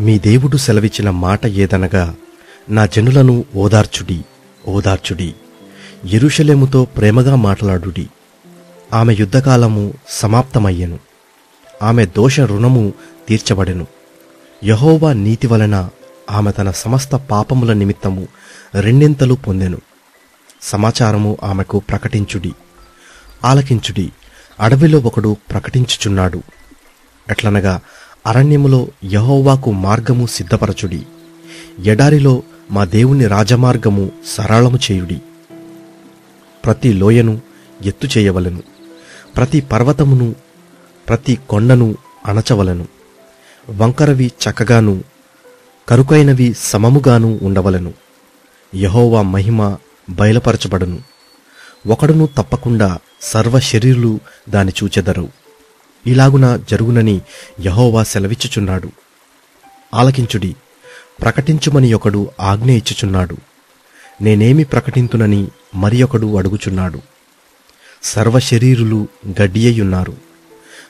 మీ దేవుడు సెలవిచ్చిన మాట ఏదనగా, నా జనులను ఓదార్చుడి, ఓదార్చుడి, యెరూషలేముతో ప్రేమగా మాట్లాడుడి. ఆమె యుద్ధకాలము సమాప్తమయ్యెను, ఆమె దోష రుణము తీర్చబడెను. యెహోవా నీతి వలన ఆమె తన సమస్త పాపముల నిమిత్తము రెండింతలు పొందెను. సమాచారము ఆమెకు ప్రకటించుడి. ఆలకించుడి, అడవిలో ఒకడు ప్రకటించుచున్నాడు. ఎట్లనగా, అరణ్యములో యెహోవాకు మార్గము సిద్ధపరచుడి, ఎడారిలో మా దేవుని రాజమార్గము సరళము చేయుడి. ప్రతి లోయను ఎత్తు చేయవలెను, ప్రతి పర్వతమును ప్రతి కొండను అణచవలెను. వంకరవి చక్కగాను కరుకైనవి సమముగాను ఉండవలెను. యెహోవా మహిమ బయలుపరచబడును. ఒకడును తప్పకుండా సర్వ శరీరులు దాని చూచెదరు. ఇలాగున జరుగునని యెహోవా సెలవిచ్చుచున్నాడు. ఆలకించుడి, ప్రకటించుమని ఒకడు ఆజ్ఞ ఇచ్చుచున్నాడు. నేనేమి ప్రకటింతునని మరి ఒకడు అడుగుచున్నాడు. సర్వశరీరులు గడ్డియ్యున్నారు,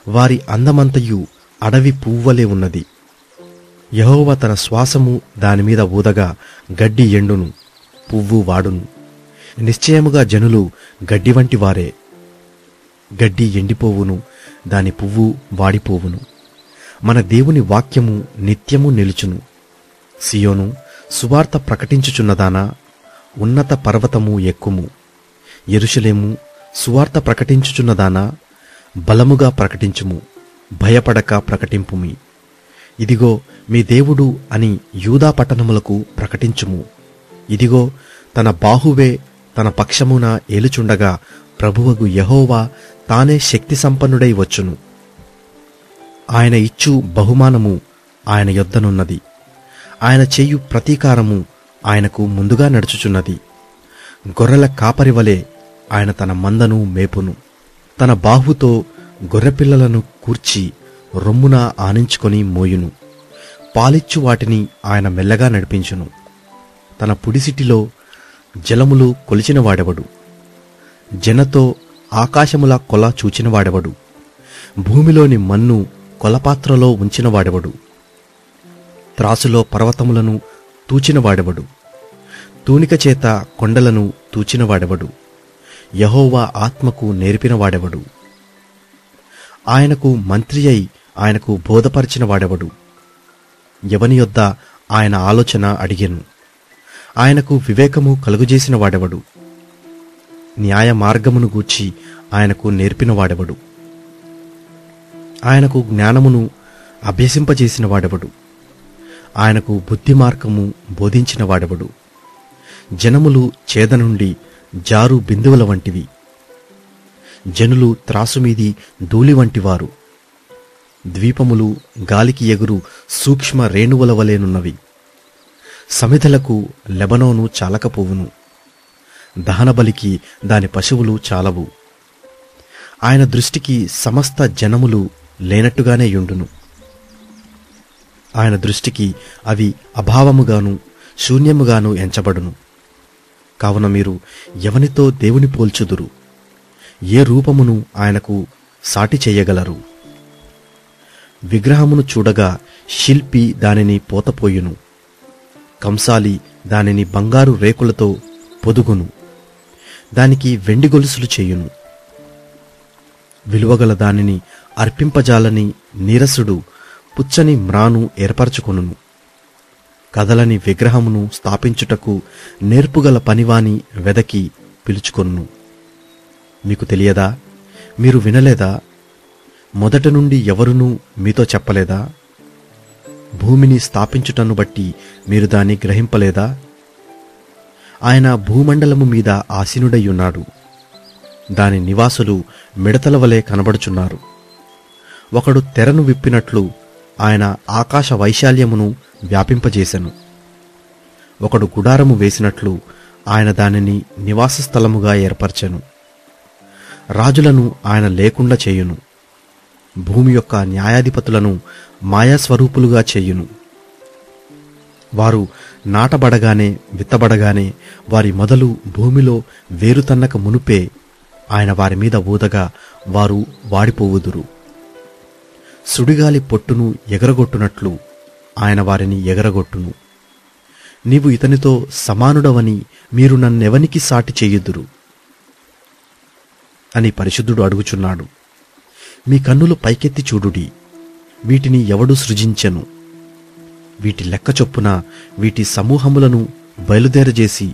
వారి అందమంతయు అడవి పువ్వలే ఉన్నది. యెహోవా తన శ్వాసము దానిమీద ఊదగా గడ్డి ఎండును, పువ్వు వాడును. నిశ్చయముగా జనులు గడ్డి వంటి వారే. గడ్డి ఎండిపోవును, దాని పువ్వు వాడిపోవును. మన దేవుని వాక్యము నిత్యము నిలుచును. సియోను, సువార్త ప్రకటించుచున్నదానా, ఉన్నత పర్వతము ఎక్కుము. యెరూషలేము, సువార్త ప్రకటించుచున్నదానా, బలముగా ప్రకటించుము, భయపడక ప్రకటింపుమి. ఇదిగో మీ దేవుడు అని యూదా పట్టణములకు ప్రకటించుము. ఇదిగో తన బాహువే తన పక్షమున ఏలుచుండగా ప్రభువగు యెహోవా తానే శక్తి సంపన్నుడై వచ్చును. ఆయన ఇచ్చు బహుమానము ఆయన యొద్దనున్నది. ఆయన చేయు ప్రతీకారము ఆయనకు ముందుగా నడుచుచున్నది. గొర్రెల కాపరివలే ఆయన తన మందను మేపును. తన బాహుతో గొర్రెపిల్లలను కూర్చి రొమ్మున ఆనించుకొని మోయును. పాలిచ్చు వాటిని ఆయన మెల్లగా నడిపించును. తన పుడిసిటిలో జలములు కొలిచినవాడెవడు? జనతో ఆకాశముల కొల చూచినవాడెవడు? భూమిలోని మన్ను కొలపాత్రలో ఉంచినవాడెవడు? త్రాసులో పర్వతములను తూచినవాడెవడు? తూనిక చేత కొండలను తూచినవాడెవడు? యెహోవా ఆత్మకు నేర్పినవాడెవడు? ఆయనకు మంత్రి అయి ఆయనకు బోధపరిచిన వాడెవడు? ఎవని యొద్ద ఆయన ఆలోచన అడిగెను? ఆయనకు వివేకము కలుగజేసిన వాడెవడు? న్యాయ మార్గమును గూర్చి ఆయనకు నేర్పిన వాడెవడు? ఆయనకు జ్ఞానమును అభ్యసింపజేసిన వాడెవడు? ఆయనకు బుద్ధి మార్గము బోధించిన వాడెవడు? జనములు చేద నుండి జారు బిందువుల వంటివి, జనులు త్రాసుమీది ధూళి వంటివారు. ద్వీపములు గాలికి ఎగురు సూక్ష్మ రేణువుల వలెనున్నవి. సమిధలకు లెబనోను చాలకపోవును, దహనబలికి దాని పశువులు చాలవు. ఆయన దృష్టికి సమస్త జనములు లేనట్టుగానే యుండును. ఆయన దృష్టికి అవి అభావముగాను శూన్యముగాను ఎంచబడును. కావున మీరు ఎవనితో దేవుని పోల్చుదురు? ఏ రూపమును ఆయనకు సాటి చెయ్యగలరు? విగ్రహమును చూడగా శిల్పి దానిని పోతపోయును, కంసాలి దానిని బంగారు రేకులతో పొదుగును, దానికి వెండి గొలుసులు చేయును. విలువగల దానిని అర్పింపజాలని నీరసుడు పుచ్చని మ్రాను ఏర్పరచుకొనును. కదలని విగ్రహమును స్థాపించుటకు నేర్పుగల పనివాని వెదకి పిలుచుకొనును. మీకు తెలియదా? మీరు వినలేదా? మొదట నుండి ఎవరునూ మీతో చెప్పలేదా? భూమిని స్థాపించుటను బట్టి మీరు దాన్ని గ్రహింపలేదా? ఆయన భూమండలము మీద ఆసీనుడయ్యున్నాడు. దాని నివాసులు మిడతల వలె కనబడుచున్నారు. ఒకడు తెరను విప్పినట్లు ఆయన ఆకాశ వైశాల్యమును వ్యాపింపజేసెను. ఒకడు గుడారము వేసినట్లు ఆయన దానిని నివాస స్థలముగా ఏర్పరచెను. రాజులను ఆయన లేకుండా చేయును, భూమి యొక్క న్యాయాధిపతులను మాయాస్వరూపులుగా చేయును. వారు నాటబడగానే విత్తబడగానే వారి మొదలు భూమిలో వేరుతన్నక మునుపే ఆయన వారి మీద ఊదగా వారు వాడిపోవుదురు. సుడిగాలి పొట్టును ఎగరగొట్టునట్లు ఆయన వారిని ఎగరగొట్టును. నీవు ఇతనితో సమానుడవని మీరు నన్నెవనికి సాటి చేయుదురు అని పరిశుద్ధుడు అడుగుచున్నాడు. మీ కన్నులు పైకెత్తి చూడుడి, వీటిని ఎవడు సృజించెను? వీటి లెక్క చొప్పున వీటి సమూహములను బయలుదేరజేసి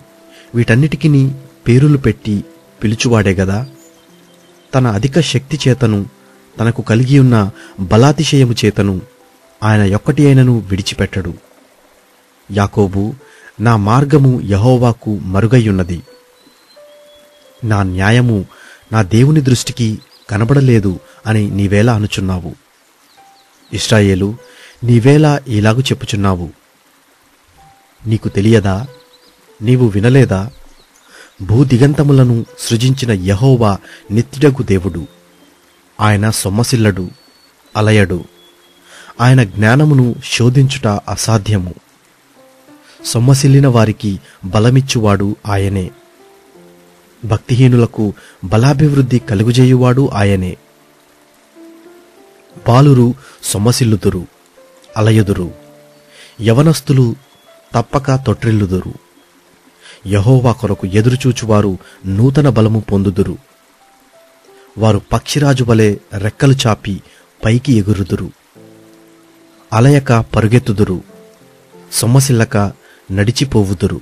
వీటన్నిటికిని పేరులు పెట్టి పిలుచువాడే గదా. తన అధిక శక్తి చేతను తనకు కలిగియున్న బలాతిశయము చేతను ఆయన యొక్కటి అయినను విడిచిపెట్టడు. యాకోబు, నా మార్గము యెహోవాకు మరుగయ్యున్నది, నా న్యాయము నా దేవుని దృష్టికి కనబడలేదు అని నీవేలా అనుచున్నావు? ఇశ్రాయేలు, నీవేలా ఇలాగు చెప్పుచున్నావు? నీకు తెలియదా? నీవు వినలేదా? భూదిగంతములను సృజించిన యెహోవా నిత్యుడగు దేవుడు. ఆయన సొమ్మసిల్లడు, అలయడు. ఆయన జ్ఞానమును శోధించుట అసాధ్యము. సొమ్మసిల్లిన వారికి బలమిచ్చువాడు ఆయనే. భక్తిహీనులకు బలాభివృద్ధి కలుగుజేయువాడు ఆయనే. బాలురు సొమ్మసిల్లుదురు, అలయుదురు. యవనస్తులు తప్పక తొట్రిల్లుదురు. యెహోవా కొరకు ఎదురుచూచువారు నూతన బలము పొందుదురు. వారు పక్షిరాజు వలె రెక్కలు చాపి పైకి ఎగురుదురు. అలయక పరుగెత్తుదురు, సొమ్మసిల్లక నడిచిపోవుదురు.